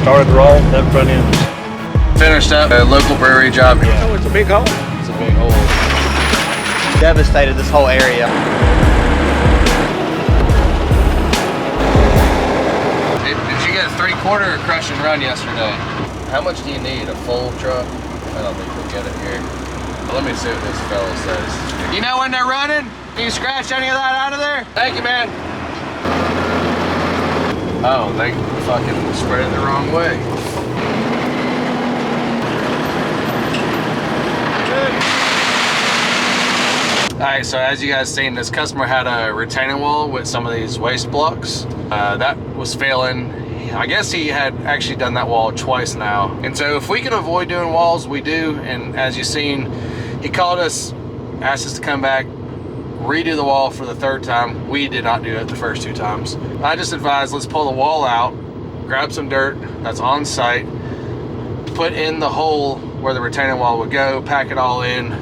started raw, that front end. Finished up a local brewery job. Oh, it's a big hole. It's a big hole. Devastated this whole area. Did you get a 3/4 or crush and run yesterday? How much do you need? A full truck? I don't think we'll get it here. But let me see what this fella says. You know when they're running? Can you scratch any of that out of there? Thank you, man. Oh, they fucking spread it the wrong way. Alright, so as you guys seen, this customer had a retaining wall with some of these waste blocks. That was failing. I guess he had actually done that wall twice now. And so if we can avoid doing walls, we do. And as you've seen, he called us, asked us to come back, redo the wall for the 3rd time. We did not do it the first 2 times. I just advised, let's pull the wall out, grab some dirt that's on site, put in the hole where the retaining wall would go, pack it all in.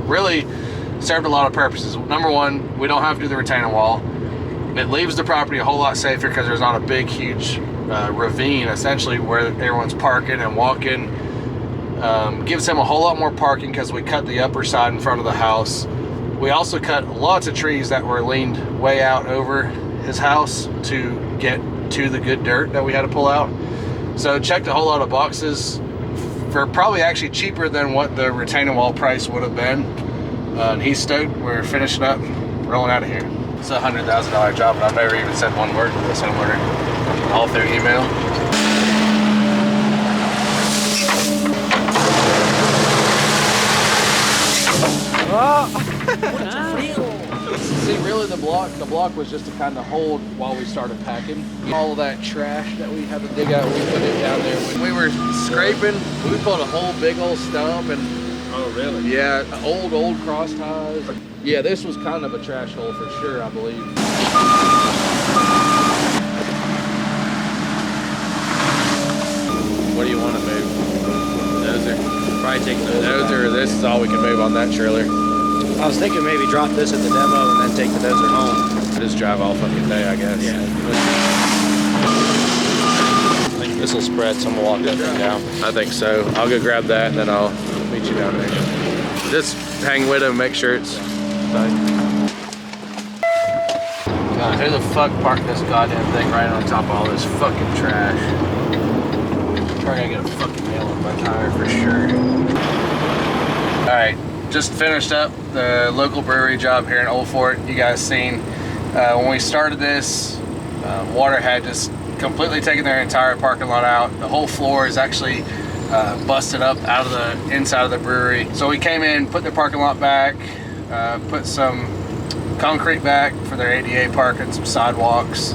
Really served a lot of purposes. Number one, we don't have to do the retaining wall. It leaves the property a whole lot safer because there's not a big, huge ravine, essentially, where everyone's parking and walking. Gives him a whole lot more parking because we cut the upper side in front of the house. We also cut lots of trees that were leaned way out over his house to get to the good dirt that we had to pull out. So checked a whole lot of boxes for probably actually cheaper than what the retaining wall price would have been. And he's stoked. We're finishing up, rolling out of here. It's a $100,000 job, and I've never even said one word to this homeowner, all through email. See, really the block was just to kind of hold while we started packing. All of that trash that we had to dig out, we put it down there. When we were scraping, we pulled a whole big old stump and Oh, really? yeah, old cross ties. Yeah, this was kind of a trash hole for sure, I believe. What do you want to move? Dozer. Probably take the dozer. This is all we can move on that trailer. I was thinking maybe drop this at the demo and then take the dozer home. Just drive all fucking day, I guess. Yeah. This will spread, so I'm gonna walk that thing down. I think so. I'll go grab that and then I'll meet you down there. Just hang with him, make sure it's tight. God, who the fuck parked this goddamn thing right on top of all this fucking trash? Probably gonna get a fucking nail in my tire for sure. Alright, just finished up the local brewery job here in Old Fort. You guys seen when we started this, water had just completely taken their entire parking lot out. The whole floor is actually busted up out of the inside of the brewery. So we came in, put the parking lot back, put some concrete back for their ADA parking, some sidewalks.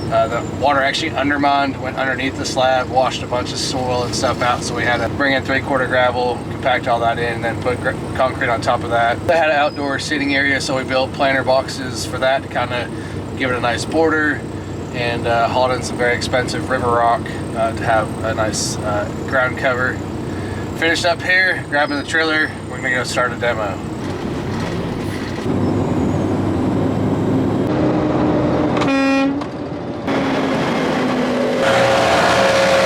The water actually undermined, went underneath the slab, washed a bunch of soil and stuff out, so we had to bring in 3/4 gravel, compact all that in, and then put concrete on top of that. They had an outdoor seating area, so we built planter boxes for that to kind of give it a nice border, and hauled in some very expensive river rock to have a nice ground cover. Finished up here, grabbing the trailer, we're gonna go start a demo.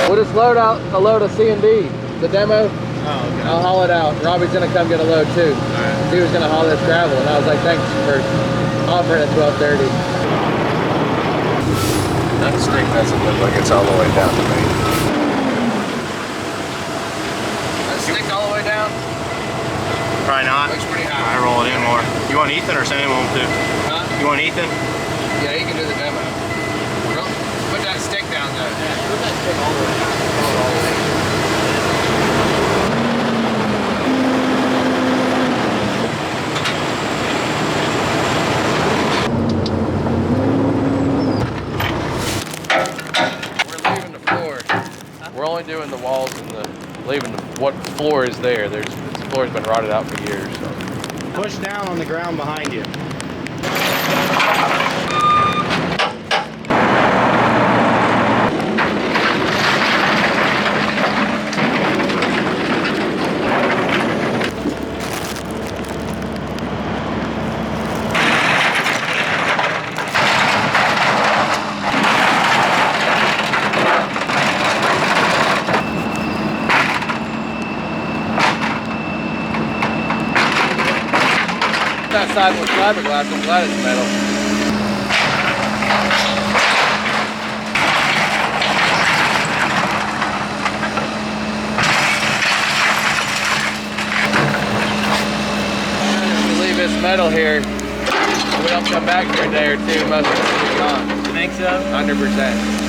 We'll just load out a load of C&D, the demo. Oh, okay. I'll haul it out. Robbie's gonna come get a load too. Alright. He was gonna haul this gravel, and I was like, thanks for offering at 12:30. That stick doesn't look like it's all the way down to me. That stick all the way down? Probably not. Looks pretty high. I roll it in more. You want Ethan or send him home too? Huh? You want Ethan? Yeah, you can do the demo. Put that stick down though. Yeah, put that stick all the way down. All the way. We're leaving the floor. We're only doing the walls and leaving what floor is there. This floor's been rotted out for years. So. Push down on the ground behind you. side was fiberglass. I'm glad it's metal. If we leave this metal here, we don't come back for a day or two, most of it will be gone. You think so? 100%.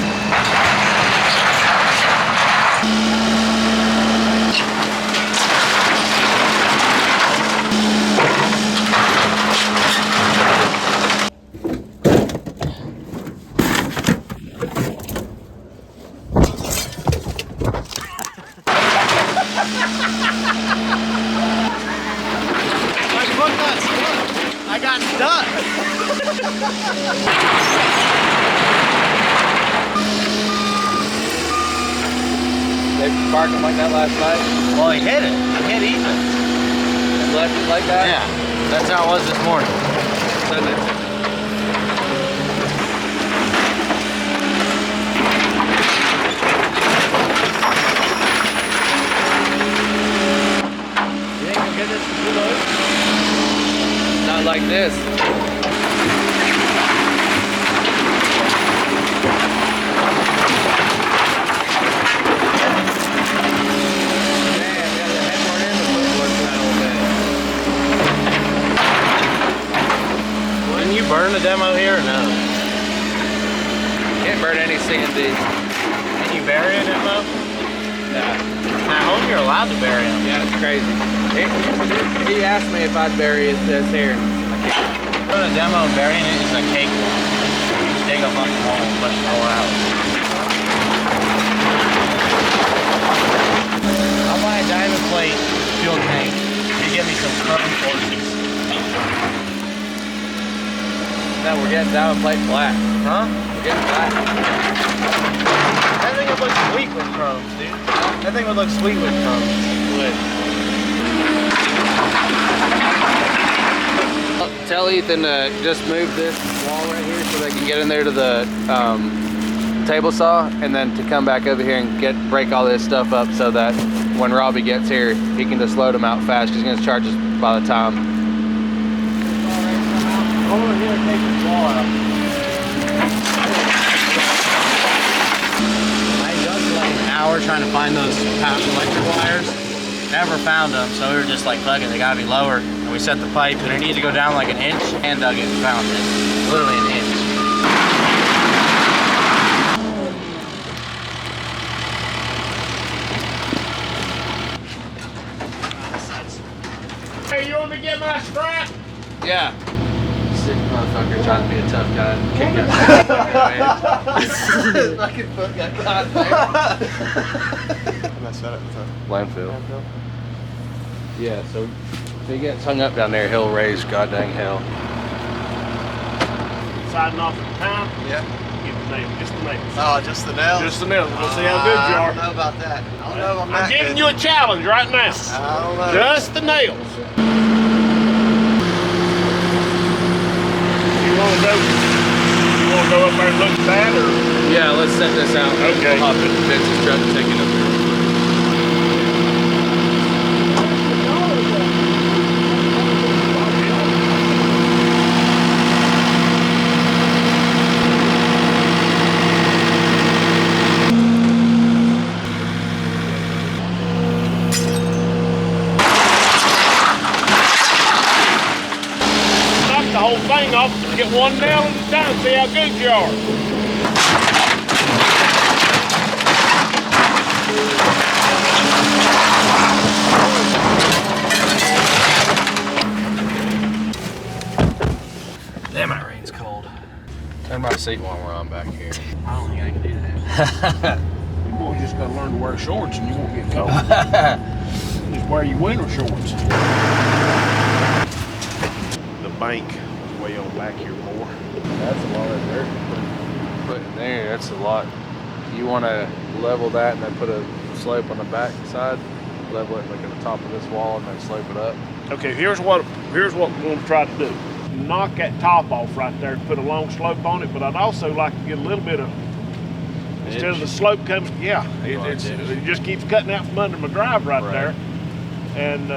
I got stuck. They parked him like that last night Well, he hit it. He hit even. and left it like that? Yeah, that's how it was this morning. You think we'll get this to pull over? Not like this. Can you burn the demo here or no? Can't burn any C&D. Can you bury a demo? No. At home you're allowed to bury them. Yeah, it's crazy. He asked me if I'd bury this here. Doing a demo and burying it is a cakewalk. You just dig a fucking hole and push the hole out. I'll buy a diamond plate fuel tank. You give me some chrome forces. No, we're getting diamond plate black. Huh? We're getting black. That thing would look sweet with chromes, dude. That thing would look sweet with chromes. Tell Ethan to just move this wall right here so they can get in there to the table saw, and then to come back over here and break all this stuff up so that when Robbie gets here, he can just load them out fast. He's gonna charge us by the time. Over here and take this wall out. I dug for like an hour trying to find those electric wires. Never found them, so we were just like, fuck it, they gotta be lower. And we set the pipe, and it needed to go down like an inch, and dug it and found it. Literally an inch. Hey, you want me to get my strap? Yeah. Sick motherfucker trying to be a tough guy. Kick that fucking foot got caught there. Landfill. Yeah, so if he gets hung up down there, he'll raise god dang hell. Siding off at the time? Yeah. Get the nail, just the nails. Oh, just the nails? Just the nails. We'll see how good you I are. don't know about that. I don't know if I'm I'm that giving good. you a challenge right now. I don't know. Just the nails. You want to go up there and look at that, or? Yeah, let's set this out. Okay. We'll hop in Vince's truck and take it up there. Knock the whole thing off and get one nail at a time, see how good you are. Damn, my rain's cold. Turn my seat while we're on back here. I don't think I can do that. You boy just gotta learn to wear shorts and you won't get cold. Just wear your winter shorts. The bank way on back here more. That's a lot of dirt. Put in there, that's a lot. You want to level that and then put a slope on the back side, level it like at the top of this wall and then slope it up. Okay, here's what we're going to try to do. Knock that top off right there and put a long slope on it, but I'd also like to get a little bit of, instead of the slope coming, yeah, it just keeps cutting out from under my drive right there. And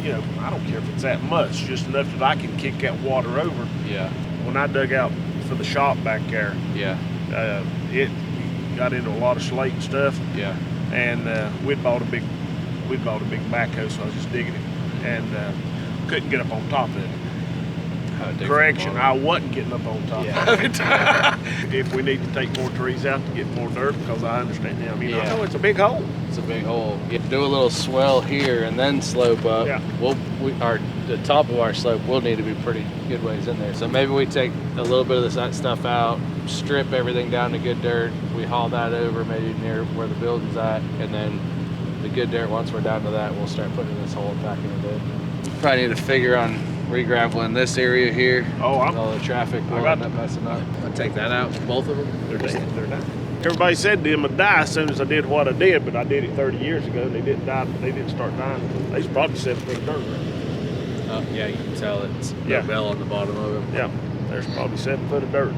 you know, I don't care if it's that much, just enough that I can kick that water over. Yeah. When I dug out for the shop back there, Yeah. It got into a lot of slate and stuff. Yeah. And we'd bought a big backhoe, so I was just digging it, and couldn't get up on top of it. Correction, I wasn't getting up on top of it. If we need to take more trees out to get more dirt, because I understand now. I mean, I know it's a big hole. It's a big hole. You do a little swell here and then slope up. Yeah. The top of our slope will need to be pretty good ways in there. So maybe we take a little bit of that stuff out, strip everything down to good dirt. We haul that over maybe near where the building's at, and then the good dirt, once we're down to that, we'll start putting this hole back in the bed. Probably need to figure on re-graveling this area here. Oh, all the traffic will end up messing up. I'll take that out, both of them. They're dead. They're done. Everybody said them would die as soon as I did what I did, but I did it 30 years ago, and they didn't die. They didn't start dying. They was probably 7 foot of dirt. Yeah, you can tell it's Yeah. no bell on the bottom of it. Yeah, there's probably 7 foot of dirt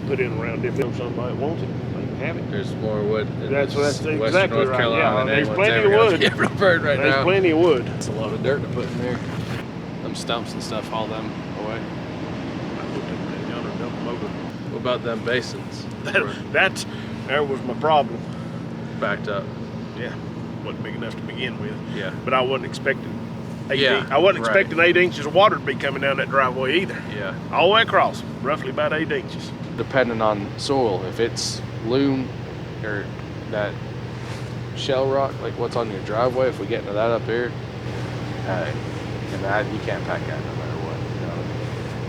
put in around if somebody wants it. They can have it. There's more wood. That's Western exactly North right. Carolina Yeah, than there's anyone's plenty ever of gonna wood. get rid of bird right There's now. plenty of wood. It's a lot of dirt to put in there. Them stumps and stuff, haul them away. What about them basins? There was my problem. Backed up. Yeah, wasn't big enough to begin with. Yeah. But I wasn't expecting. Yeah, I wasn't right. expecting 8 inches of water to be coming down that driveway either. Yeah. All the way across, roughly about 8 inches. Depending on soil, if it's loam or that shell rock, like what's on your driveway, if we get into that up here, and that you can't pack that no matter what. You know?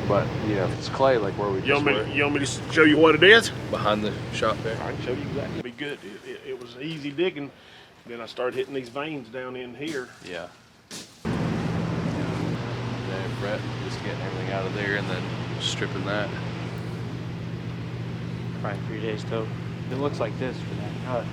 But if it's clay, like where we You just want, were, me, you want me to show you what it is? behind the shop there. I can show you exactly. It'll be good. It was easy digging. Then I started hitting these veins down in here. Yeah. There, Brett, just getting everything out of there and then stripping that. Probably 3 days total. It looks like this for that cut.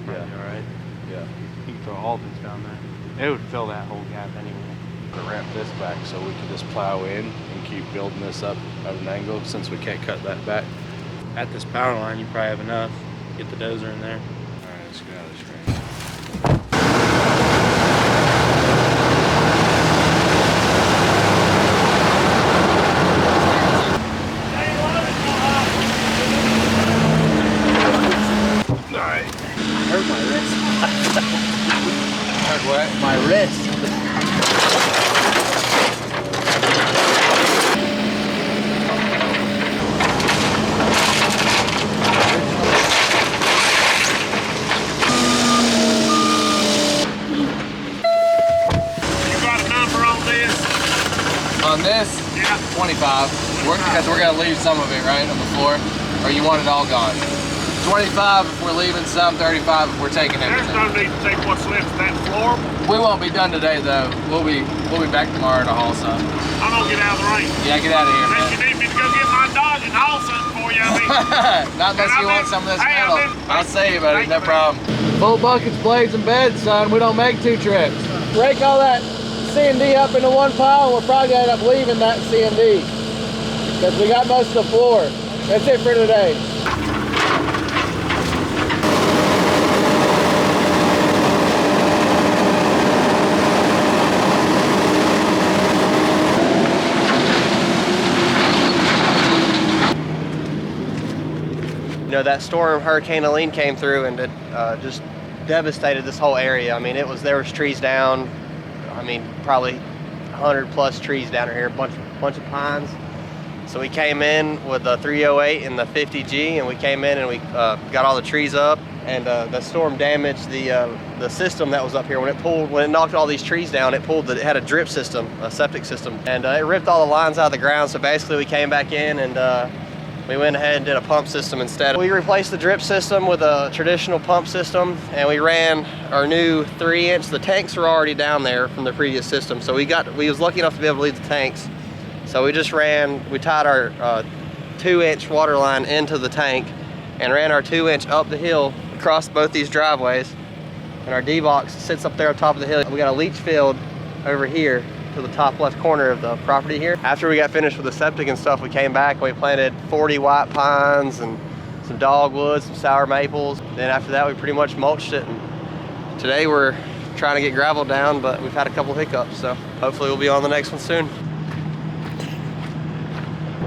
Yeah. All right. Yeah. You can throw all this down there. It would fill that whole gap anyway. To ramp this back so we can just plow in and keep building this up at an angle since we can't cut that back. At this power line, you probably have enough. Get the dozer in there. All right, let's get out of this range. Hurt my wrist. Hurt what? My wrist. You got a number on this? On this, Yeah. 25. Because we're gonna leave some of it right on the floor, or you want it all gone. 25 if we're leaving some, 35 if we're taking There's everything. no need to take what's left of that floor. We won't be done today though. We'll be back tomorrow to haul some. I'm gonna get out of the rain. Yeah, get out of here, Unless you man. need me to go get my dog and haul something for you, I mean. Not unless And you I've want been- some of this hey, I've metal. been- I'll say you, buddy, Thank no you, man. problem. Full buckets, blades, and beds, son. We don't make 2 trips. Rake all that C&D up into one pile, and we're probably gonna end up leaving that C&D. Because we got most of the floor. That's it for today. You know, that storm, Hurricane Helene, came through and it just devastated this whole area. I mean, there was trees down. I mean, probably 100 plus trees down here, bunch of pines. So we came in with the 308 and the 50G, and we came in and we got all the trees up. And the storm damaged the system that was up here. When it knocked all these trees down, it had a drip system, a septic system, and it ripped all the lines out of the ground. So basically, we came back in and we went ahead and did a pump system instead. We replaced the drip system with a traditional pump system, and we ran our new 3-inch. The tanks were already down there from the previous system, so we was lucky enough to be able to leave the tanks. So we tied our 2-inch water line into the tank and ran our 2-inch up the hill across both these driveways. And our D-box sits up there on top of the hill. We got a leach field over here to the top left corner of the property here. After we got finished with the septic and stuff, we came back and we planted 40 white pines and some dogwoods, some sour maples. Then after that, we pretty much mulched it. And today we're trying to get gravel down, but we've had a couple hiccups, so hopefully we'll be on the next one soon.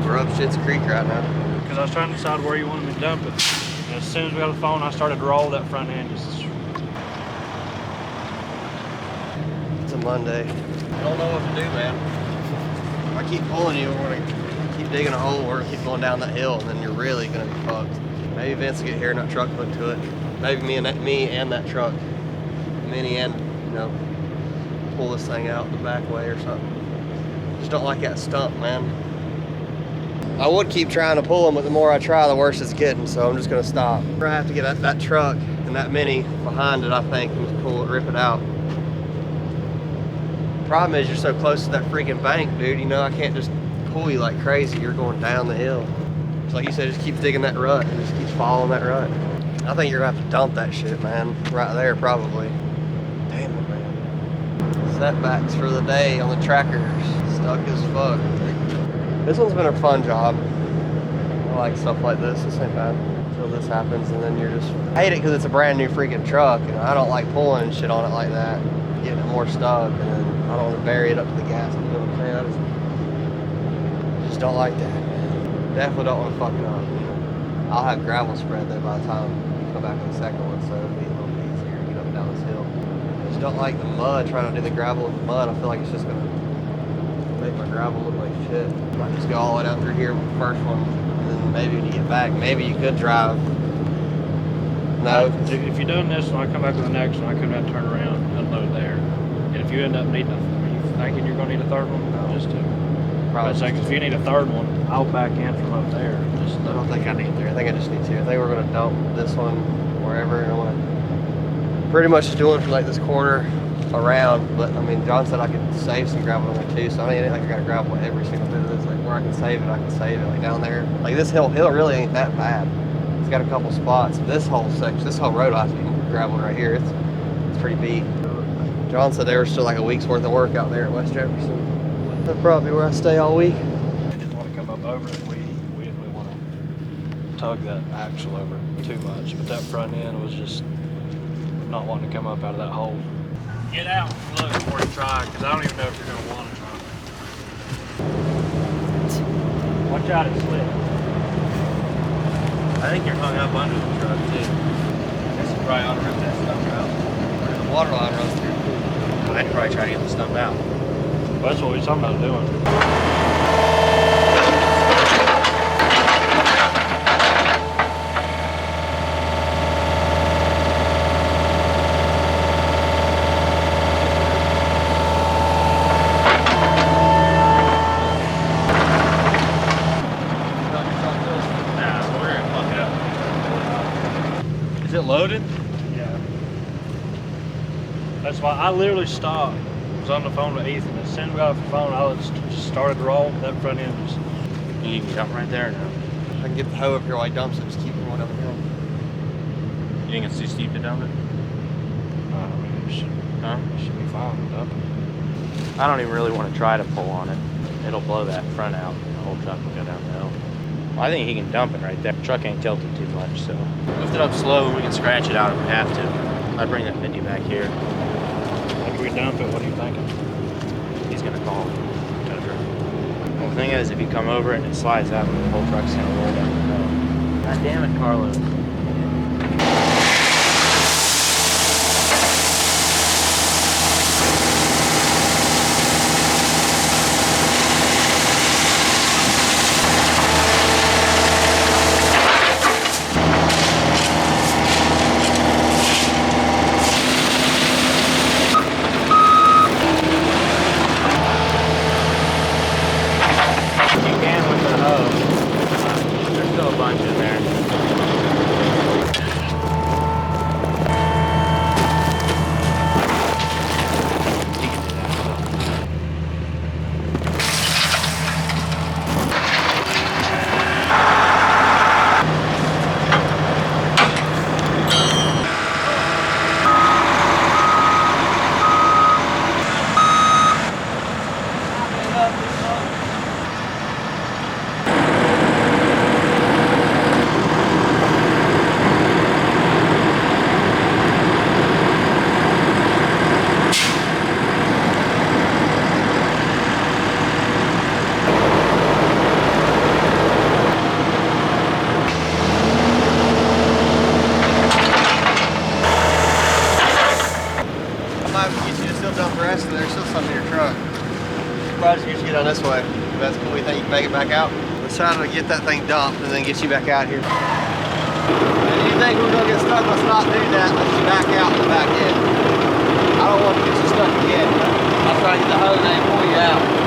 We're up Shit's Creek right now. Because I was trying to decide where you wanted me to dump it. And as soon as we got the phone, I started to roll that front end. It's a Monday. I don't know what to do, man. If I keep pulling you, we're gonna keep digging a hole, we're gonna keep going down that hill, and then you're really gonna be fucked. Maybe Vince will get here and that truck hooked to it. Maybe me and that truck, Mini and, you know, pull this thing out the back way or something. Just don't like that stump, man. I would keep trying to pull them, but the more I try, the worse it's getting, so I'm just gonna stop. We're gonna have to get that truck and that Mini behind it, I think, and just pull it, rip it out. Problem is you're so close to that freaking bank, dude. You know, I can't just pull you like crazy. You're going down the hill. So like you said, just keep digging that rut and just keep following that rut. I think you're gonna have to dump that shit, man. Right there, probably. Damn it, man. Setbacks for the day on the trackers. Stuck as fuck. This one's been a fun job. I like stuff like this. This ain't bad. Until this happens, and then you're just... I hate it because it's a brand new freaking truck, and I don't like pulling and shit on it like that. Getting it more stuck, and then I don't want to bury it up to the gas. You know what I'm saying? I just don't like that, man. Definitely don't want to fuck it up. I'll have gravel spread though by the time we come back on the second one, so it'll be a little bit easier to get up and down this hill. I just don't like the mud, trying to do the gravel in the mud. I feel like it's just gonna make my gravel look like shit. Might just go all the way down through here with the first one, and then maybe when you get back, maybe you could drive. No. If you're doing this and I come back with the next one, I could have to turn around and unload there. And if you end up needing are you thinking you're gonna need a third one? No. Just to. Probably. But if you need a third one, I'll back in from up there. I don't think I need three. I think I just need two. I think we're gonna dump this one wherever, and I want to pretty much just do it for like this corner around. But I mean, John said I could save some gravel on there too, so I mean, I gotta gravel every single bit of this. Like where I can save it, I can save it. Like down there, like this hill really ain't that bad. It's got a couple spots. This whole section, this whole road, I have to be graveled right here. It's pretty beat. John said there was still like a week's worth of work out there at West Jefferson. That's probably where I stay all week. I didn't want to come up over it. We didn't really want to tug that axle over too much, but that front end was just not wanting to come up out of that hole. Get out and look before you try, because I don't even know if you're going to want to try. Watch out, it's slick. I think you're hung up under the truck too. This is probably ought to rip that stump out. Where the water line runs through. I'd probably try to get the stump out. Well, that's what we're talking about doing. Is it loaded? Yeah. That's why I literally stopped. I was on the phone with Ethan. As soon as we got off the phone, I just started to roll. That front end was... You can jump right there now. I can get the hoe up here while he dumps it. Just keep going down the hill. You think it's too steep to dump it? I mean, it should be fine with dumping. I don't even really want to try to pull on it. It'll blow that front out. The whole truck will go down the hill. Well, I think he can dump it right there. The truck ain't tilted too much, so. Lift it up slow and we can scratch it out if we have to. I'd bring that 50 back here. After we dump it, what are you thinking? He's gonna call him. Well, the thing is, if you come over and it slides out, the whole truck's gonna roll down the hill. God damn it, Carlos. There's still a bunch in there. down this way. That's cool. We think you can make it back out. Let's try to get that thing dumped and then get you back out here. And you think we're gonna get stuck? Let's not do that. Let's you back out and back in. I don't want to get you stuck again. I'll try to get the hose and pull you out.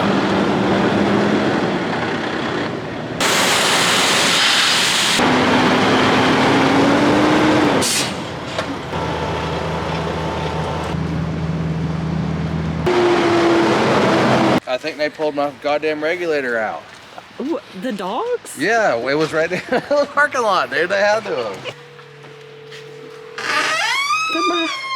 I think they pulled my goddamn regulator out. Ooh, the dogs? Yeah, it was right there in the parking lot, dude. They had to have. Goodbye.